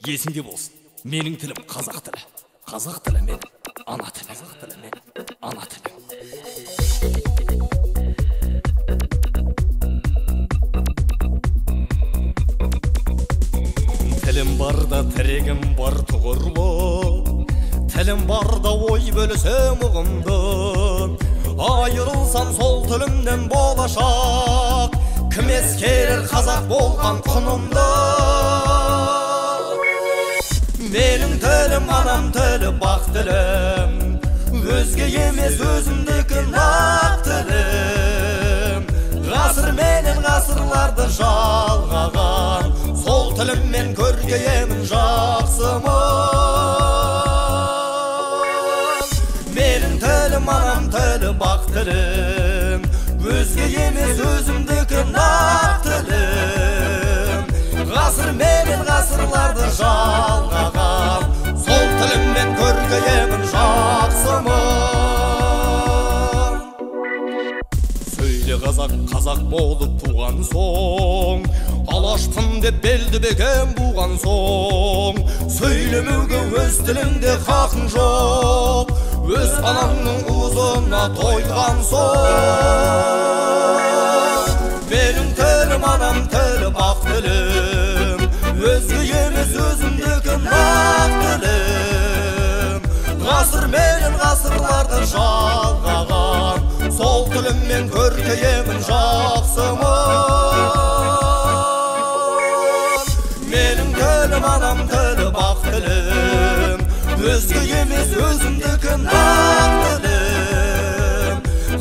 Есіңде болсын, менің тілім қазақ тілі. Қазақ тілі мен ана тілі. Қазақ тілі мен ана тілі. Тілім барда тірегім бар тұғырлы, тілім барда ой бөлісем ұғымды. Айырылсам сол тілімнен болашақ, кім ескерер қазақ болған құнымды. Менің тілім анам тілі бақ тілім, өзге емес өзімдікі нақ тілім. Ғасыр менен ғасырларды жалғаған, сол тіліммен көркейемін жақсымын. Менің тілім анам тілі бақ тілім, өзге емес өзімдікі нақ тілім. Ғасыр менен ғасырларды жалғаған, сол тіліммен көркейемін жақсымын. Сөйле қазақ, қазақ болып туған соң, алаштым деп белді бекем буған соң, сөйлемеуге өз тіліңде хақың жоқ, өз анаңның уызына тойған соң. Менің тілім анам тілі бақ тілім, өзге емес өзімдікі нақ тілім. Ғасыр менен ғасырларды жалғаған, сол тіліммен көркейемін жақсымын. Менің тілім анам тілі бақ тілім, өзге емес өзімдікі нақ тілім.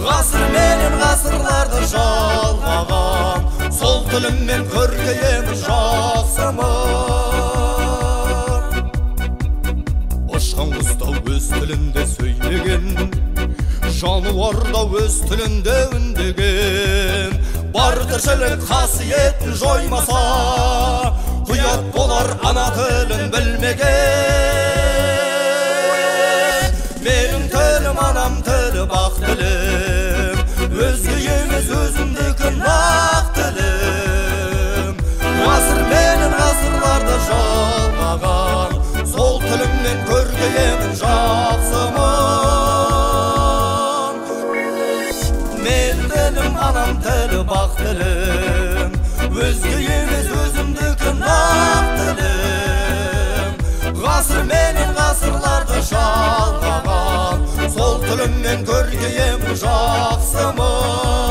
Ғасыр менен ғасырларды жалғаған, сол тіліммен көркейемін жақсымын. Ұшқан құстау өз тілінде сөйлеген, жануарда өз тілінде үндеген, бар тіршілік қасиетін жоймаса, құят болар ана тілін білмеген. Менің тілім анам тілі бақ тілім, өзге емес өзімдікі нақ тілім. Ғасыр менен ғасырларды жалғаған, сол тіліммен көркейемін жақсымын. Менің тілім анам тілі бақ тілім, өзге емес өзімдікі нақ тілім. Ғасыр менен ғасырларды жалғаған, сол тіліммен көркейемін жақсымын.